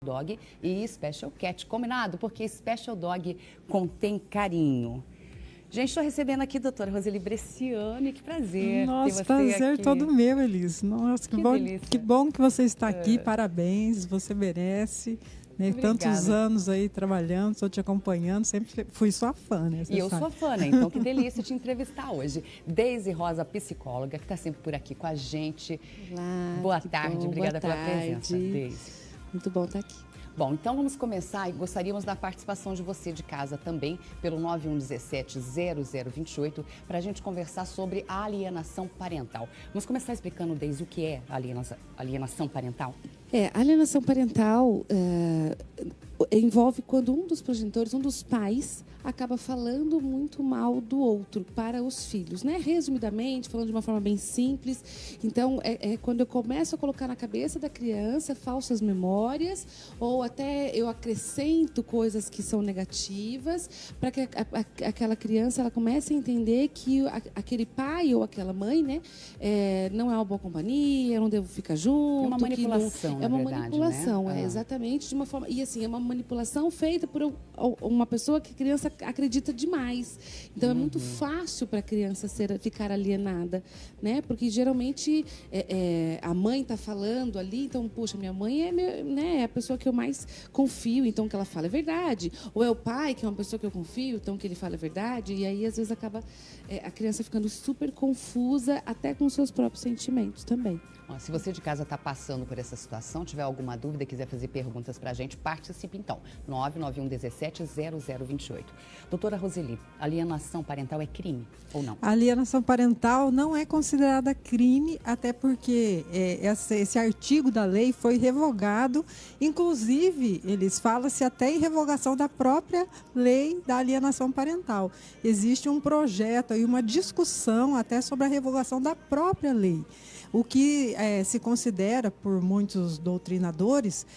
Dog e Special Cat, combinado? Porque Special Dog contém carinho. Gente, estou recebendo aqui a doutora Roseli Bresciani, que prazer ter você prazer aqui. todo meu, Elis. Nossa, que bom que você está aqui, parabéns, você merece. Né? Tantos anos aí trabalhando, estou te acompanhando, sempre fui sua fã, né? E eu sou fã, né? Então que delícia te entrevistar hoje. Deise Rosa, psicóloga, que está sempre por aqui com a gente. Olá, boa tarde, obrigada pela presença, Deise. Muito bom estar aqui. Bom, então vamos começar e gostaríamos da participação de você de casa também, pelo 9117-0028, para a gente conversar sobre a alienação parental. Vamos começar explicando, Deise, o que é a alienação parental? A alienação parental envolve quando um dos progenitores, um dos pais, acaba falando muito mal do outro para os filhos, né? Resumidamente, falando de uma forma bem simples. Então, quando eu começo a colocar na cabeça da criança falsas memórias, ou até eu acrescento coisas que são negativas, para que aquela criança ela comece a entender que aquele pai ou aquela mãe, né, não é uma boa companhia, eu não devo ficar junto. É uma manipulação, é uma verdade, manipulação, né? exatamente, de uma forma. E assim, é uma manipulação feita por uma pessoa que a criança acredita demais. Então é muito fácil para a criança ficar alienada, né? Porque geralmente a mãe está falando ali, então, poxa, minha mãe é a pessoa que eu mais confio, então o que ela fala é verdade. Ou é o pai, que é uma pessoa que eu confio, então o que ele fala é verdade. E aí, às vezes, acaba a criança ficando super confusa, até com os seus próprios sentimentos também. Se você de casa está passando por essa situação, tiver alguma dúvida, quiser fazer perguntas para a gente, participe então, 99117-0028. Doutora Roseli, alienação parental é crime ou não? A alienação parental não é considerada crime, até porque esse artigo da lei foi revogado, inclusive, eles falam-se até em revogação da própria lei da alienação parental. Existe um projeto e uma discussão até sobre a revogação da própria lei. O que se considera por muitos doutrinadores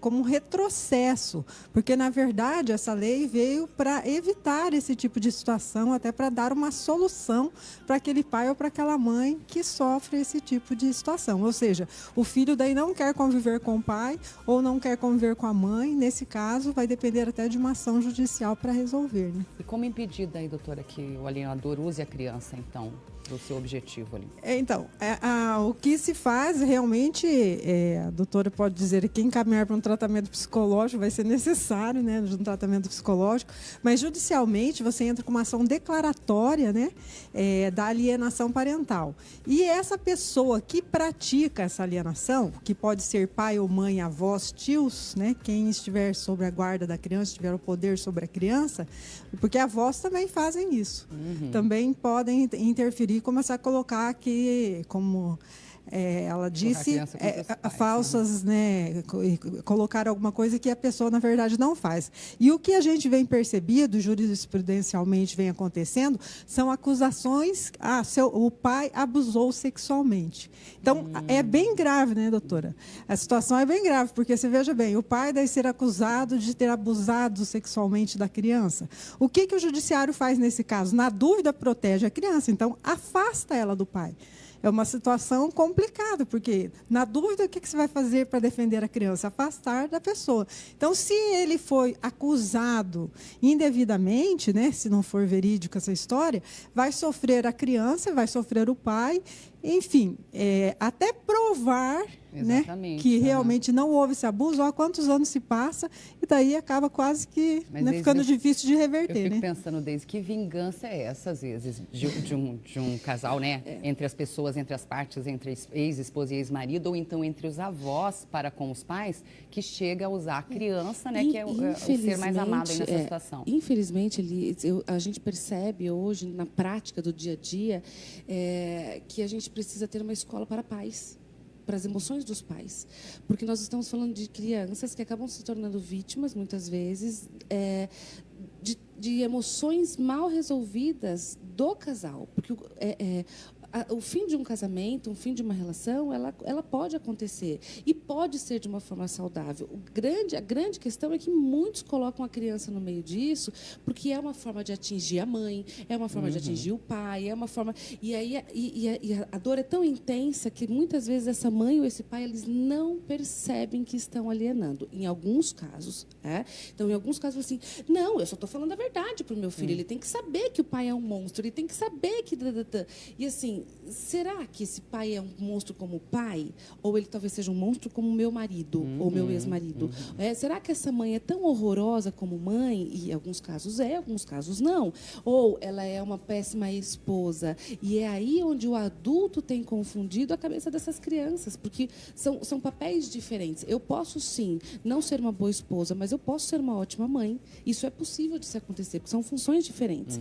como um retrocesso, porque, na verdade, essa lei veio para evitar esse tipo de situação, até para dar uma solução para aquele pai ou para aquela mãe que sofre esse tipo de situação. Ou seja, o filho daí não quer conviver com o pai ou não quer conviver com a mãe. Nesse caso, vai depender até de uma ação judicial para resolver. Né? E como impedir daí, doutora, que o alienador use a criança, então, para o seu objetivo ali? Então, o que se faz realmente, a doutora pode dizer que encaminhar para um tratamento psicológico vai ser necessário, né, um tratamento psicológico, mas judicialmente você entra com uma ação declaratória, né, da alienação parental. E essa pessoa que pratica essa alienação, que pode ser pai ou mãe, avós, tios, né, quem estiver sob a guarda da criança, tiver o poder sobre a criança, porque avós também fazem isso, também podem interferir e começar a colocar aqui, como ela disse, falsas, né, colocar alguma coisa que a pessoa, na verdade, não faz. E o que a gente vem percebido, jurisprudencialmente vem acontecendo, são acusações, o pai abusou sexualmente. Então, é bem grave, né, doutora? A situação é bem grave, porque você veja bem, o pai deve ser acusado de ter abusado sexualmente da criança. O que o judiciário faz nesse caso? Na dúvida, protege a criança, então afasta ela do pai. É uma situação complicada, porque, na dúvida, o que você vai fazer para defender a criança? Afastar da pessoa. Então, se ele foi acusado indevidamente, né, se não for verídico essa história, vai sofrer a criança, vai sofrer o pai, enfim, até provar, né, que realmente não houve esse abuso. Há quantos anos se passa, e daí acaba quase que ficando difícil de reverter. Eu fico pensando, Deise, que vingança é essa, às vezes, de um casal, né? Entre as pessoas, entre as partes, entre ex-esposa e ex-marido, ou então entre os avós para com os pais, que chega a usar a criança, né? Que é o ser mais amado aí nessa situação. Infelizmente, a gente percebe hoje, na prática do dia a dia, que a gente precisa ter uma escola para pais, para as emoções dos pais, porque nós estamos falando de crianças que acabam se tornando vítimas, muitas vezes, de emoções mal resolvidas do casal, porque o fim de um casamento, o fim de uma relação, ela pode acontecer. E pode ser de uma forma saudável. A grande questão é que muitos colocam a criança no meio disso, porque é uma forma de atingir a mãe, é uma forma de atingir o pai, é uma forma... E aí a dor é tão intensa que muitas vezes essa mãe ou esse pai, eles não percebem que estão alienando. Em alguns casos, Então, em alguns casos, assim, não, eu só estou falando a verdade para o meu filho. Ele tem que saber que o pai é um monstro, ele tem que saber que... E assim, será que esse pai é um monstro como pai? Ou ele talvez seja um monstro como meu marido, ou meu ex-marido? Será que essa mãe é tão horrorosa como mãe? E em alguns casos em alguns casos não. Ou ela é uma péssima esposa. E é aí onde o adulto tem confundido a cabeça dessas crianças, porque são papéis diferentes. Eu posso, sim, não ser uma boa esposa, mas eu posso ser uma ótima mãe. Isso é possível de se acontecer, porque são funções diferentes.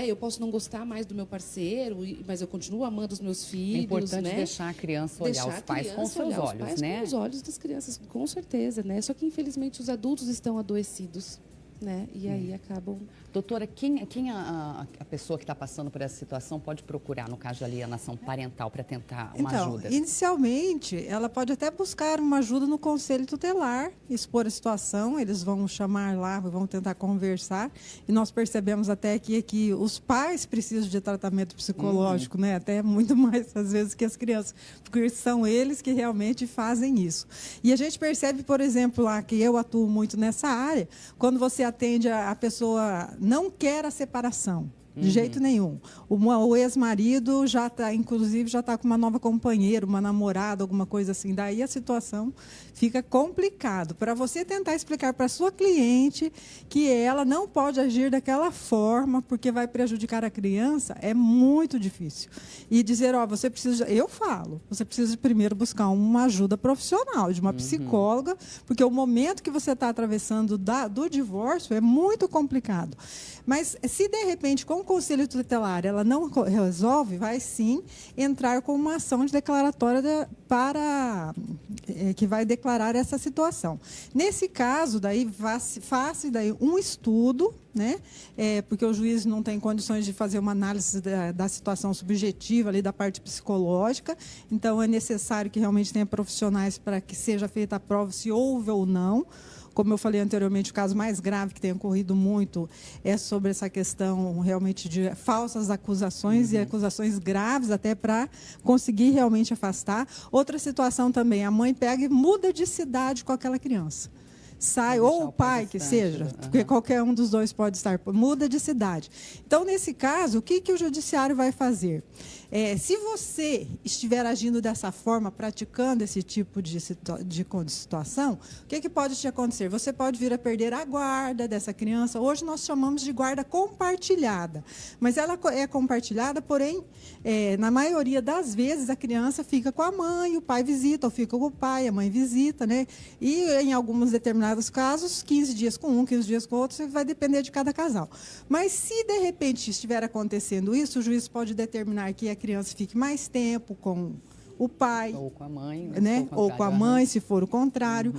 Eu posso não gostar mais do meu parceiro, mas eu continuo amando os meus filhos. É importante deixar a criança olhar os pais com seus olhos, né? Com os olhos das crianças, com certeza, né? Só que, infelizmente, os adultos estão adoecidos, né? E aí acabam... Doutora, quem a pessoa que está passando por essa situação pode procurar, no caso de alienação parental, para tentar uma ajuda? Inicialmente, ela pode até buscar uma ajuda no conselho tutelar, expor a situação, eles vão chamar lá, vão tentar conversar, e nós percebemos até aqui que os pais precisam de tratamento psicológico, né? Até muito mais, às vezes, que as crianças, porque são eles que realmente fazem isso. E a gente percebe, por exemplo, lá que eu atuo muito nessa área, quando você atende a pessoa não quer a separação, de jeito nenhum. O ex-marido já está, inclusive, já está com uma nova companheira, uma namorada, alguma coisa assim. Daí a situação fica complicado. Para você tentar explicar para a sua cliente que ela não pode agir daquela forma porque vai prejudicar a criança, é muito difícil. E dizer, você precisa... Eu falo, você precisa primeiro buscar uma ajuda profissional, de uma psicóloga, porque o momento que você está atravessando do divórcio é muito complicado. Mas, se de repente, com o conselho tutelar, ela não resolve, vai sim entrar com uma ação de declaratória que vai declarar essa situação. Nesse caso, daí, faça um estudo, né? Porque o juiz não tem condições de fazer uma análise da situação subjetiva, ali, da parte psicológica, então é necessário que realmente tenha profissionais para que seja feita a prova se houve ou não. Como eu falei anteriormente, o caso mais grave que tem ocorrido muito é sobre essa questão realmente de falsas acusações e acusações graves até para conseguir realmente afastar. Outra situação também, a mãe pega e muda de cidade com aquela criança. Sai, ou o pai que seja, porque qualquer um dos dois pode estar, muda de cidade. Então, nesse caso, o que o judiciário vai fazer? Se você estiver agindo dessa forma, praticando esse tipo de situação, o que pode te acontecer? Você pode vir a perder a guarda dessa criança. Hoje nós chamamos de guarda compartilhada, mas ela é compartilhada, porém, na maioria das vezes, a criança fica com a mãe, o pai visita, ou fica com o pai, a mãe visita, né? E em alguns determinados casos, 15 dias com um, 15 dias com outro, vai depender de cada casal. Mas se, de repente, estiver acontecendo isso, o juiz pode determinar que a criança fique mais tempo com o pai. Ou com a mãe. Né? Ou com a mãe, se for o contrário.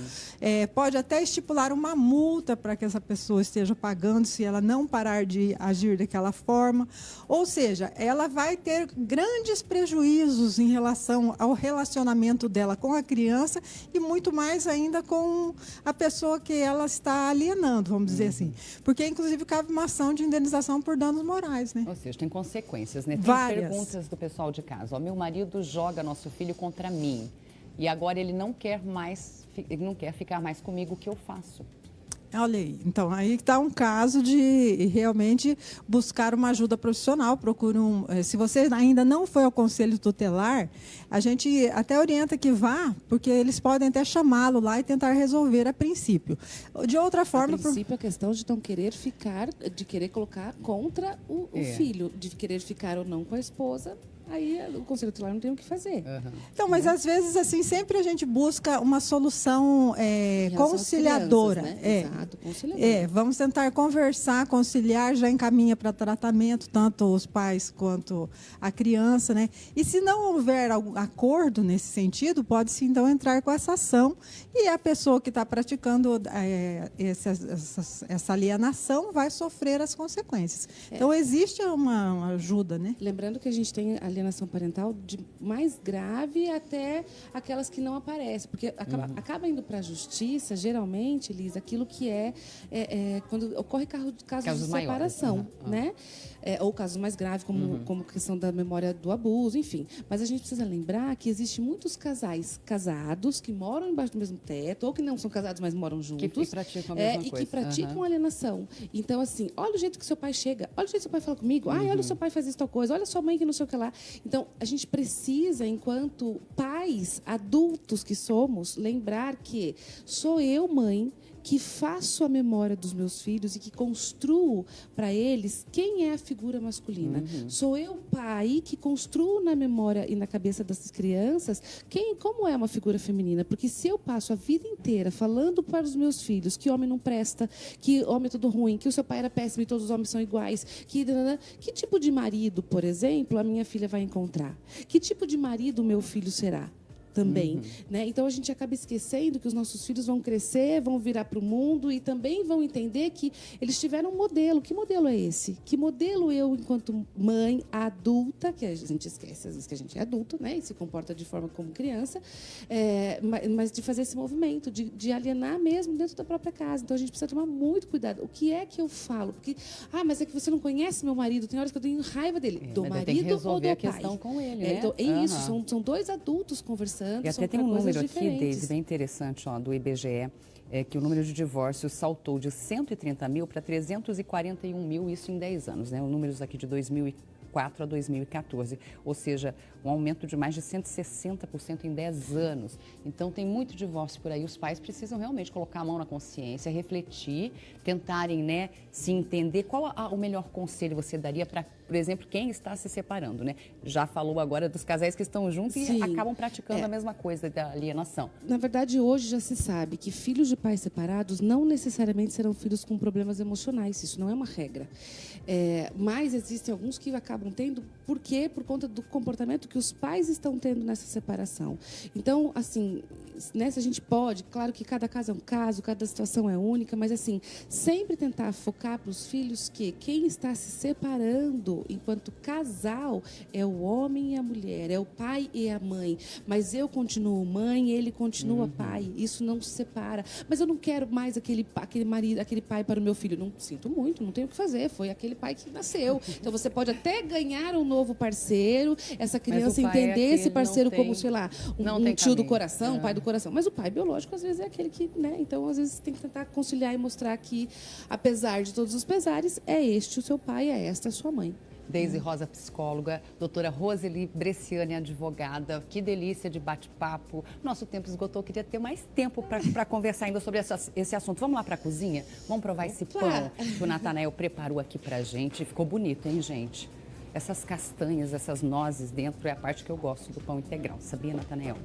Pode até estipular uma multa para que essa pessoa esteja pagando se ela não parar de agir daquela forma. Ou seja, ela vai ter grandes prejuízos em relação ao relacionamento dela com a criança e muito mais ainda com a pessoa que ela está alienando, vamos dizer assim. Porque, inclusive, cabe uma ação de indenização por danos morais. Né? Ou seja, tem consequências, né? Tem várias perguntas do pessoal de casa. Meu marido joga nosso filho contra mim e agora ele não quer ficar mais comigo, o que eu faço? Olha aí, então aí está um caso de realmente buscar uma ajuda profissional. Procure se você ainda não foi ao conselho tutelar, a gente até orienta que vá, porque eles podem até chamá-lo lá e tentar resolver a princípio. De outra forma, a princípio, a questão de não querer de querer colocar contra o filho, de querer ficar ou não com a esposa. Aí o conselho tutelar não tem o que fazer. Então, mas às vezes assim sempre a gente busca uma solução conciliadora. Crianças, né? Exato, conciliadora. Vamos tentar conversar, conciliar, já encaminha para tratamento tanto os pais quanto a criança, né? E se não houver algum acordo nesse sentido, pode-se então entrar com essa ação e a pessoa que está praticando essa alienação vai sofrer as consequências. Então existe uma ajuda, né? Lembrando que a gente tem a alienação parental de mais grave até aquelas que não aparecem. Porque acaba indo para a justiça, geralmente, Liz, aquilo que quando ocorre casos de separação, né? Ou casos mais graves, como questão da memória do abuso, enfim. Mas a gente precisa lembrar que existem muitos casais casados que moram embaixo do mesmo teto, ou que não são casados, mas moram juntos. Que praticam a mesma coisa. E que praticam alienação. Então, assim, olha o jeito que seu pai chega, olha o jeito que seu pai fala comigo, olha o seu pai faz isso, tal coisa, olha sua mãe que não sei o que lá. Então, a gente precisa, enquanto pais adultos que somos, lembrar que sou eu, mãe, que faço a memória dos meus filhos e que construo para eles quem é a figura masculina. Sou eu, pai, que construo na memória e na cabeça dessas crianças como é uma figura feminina. Porque se eu passo a vida inteira falando para os meus filhos que homem não presta, que homem é tudo ruim, que o seu pai era péssimo e todos os homens são iguais, que tipo de marido, por exemplo, a minha filha vai encontrar? Que tipo de marido o meu filho será? Também, né? Então a gente acaba esquecendo que os nossos filhos vão crescer, vão virar para o mundo e também vão entender que eles tiveram um modelo. Que modelo é esse? Que modelo eu, enquanto mãe adulta, que a gente esquece às vezes que a gente é adulto, né? E se comporta de forma como criança, mas de fazer esse movimento, de alienar mesmo dentro da própria casa. Então a gente precisa tomar muito cuidado. O que é que eu falo? Porque, mas é que você não conhece meu marido, tem horas que eu tenho raiva dele. Do marido tem que resolver ou do pai? a questão com ele, né? Então, é isso, são dois adultos conversando. E até tem um número aqui, Deise, bem interessante, do IBGE, que o número de divórcios saltou de 130 mil para 341 mil, isso em 10 anos, né? Os números aqui de 2004 a 2014, ou seja, um aumento de mais de 160% em 10 anos. Então, tem muito divórcio por aí. Os pais precisam realmente colocar a mão na consciência, refletir, tentarem, né, se entender. Qual o melhor conselho você daria para, por exemplo, quem está se separando, né? Já falou agora dos casais que estão juntos e acabam praticando a mesma coisa da alienação. Na verdade, hoje já se sabe que filhos de pais separados não necessariamente serão filhos com problemas emocionais. Isso não é uma regra. Mas existem alguns que acabam tendo, por quê? Por conta do comportamento que os pais estão tendo nessa separação. Então, assim, né, se a gente pode, claro que cada caso é um caso, cada situação é única, mas assim, sempre tentar focar para os filhos que quem está se separando enquanto casal é o homem e a mulher, é o pai e a mãe. Mas eu continuo mãe, ele continua pai. Isso não se separa. Mas eu não quero mais aquele marido, aquele pai para o meu filho. Não sinto muito, não tenho o que fazer. Foi aquele pai que nasceu. Então você pode até ganhar um novo parceiro, essa criança entender esse parceiro como, sei lá, um tio do coração, um pai do coração. Mas o pai biológico, às vezes, é aquele que, né? Então, às vezes, tem que tentar conciliar e mostrar que, apesar de todos os pesares, é este o seu pai, é esta a sua mãe. Deise Rosa, psicóloga, doutora Roseli Bresciani, advogada. Que delícia de bate-papo. Nosso tempo esgotou, queria ter mais tempo para conversar ainda sobre esse assunto. Vamos lá para a cozinha? Vamos provar esse pão que o Natanael preparou aqui para gente. Ficou bonito, hein, gente? Essas castanhas, essas nozes dentro é a parte que eu gosto do pão integral. Sabia, Natanael?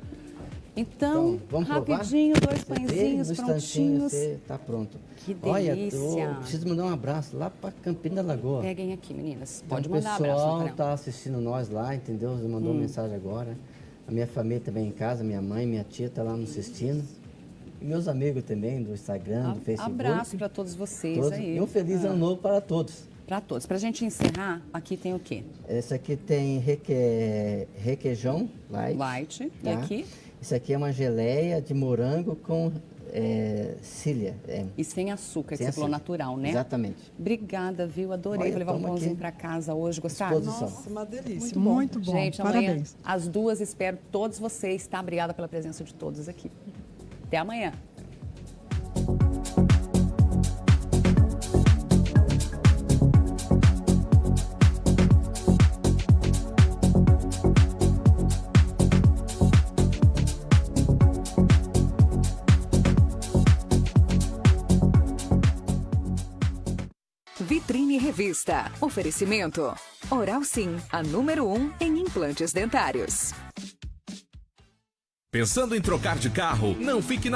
Então rapidinho, provar? 2 pãezinhos prontinhos. Você tá pronto. Que delícia. Olha, preciso mandar um abraço lá para Campina da Lagoa. Peguem aqui, meninas. Então, Pode mandar abraço. O pessoal tá assistindo nós lá, entendeu? Você mandou uma mensagem agora. A minha família também em casa, minha mãe, minha tia tá lá nos assistindo. E meus amigos também do Instagram, do Facebook. Abraço para todos vocês aí. E um feliz ano novo para todos. Para todos. Para a gente encerrar, aqui tem o quê? Esse aqui tem requeijão light. Tá? E aqui? Isso aqui é uma geleia de morango com cília. E sem açúcar, que você falou natural, né? Exatamente. Obrigada, viu? Adorei. Vou levar um pãozinho para casa hoje. Gostaram? Nossa, uma delícia. Muito bom. Gente, parabéns. Amanhã, às 2h, espero todos vocês, tá? Obrigada pela presença de todos aqui. Até amanhã. Vitrine Revista. Oferecimento. Oral Sim, a número 1 em implantes dentários. Pensando em trocar de carro? Não fique na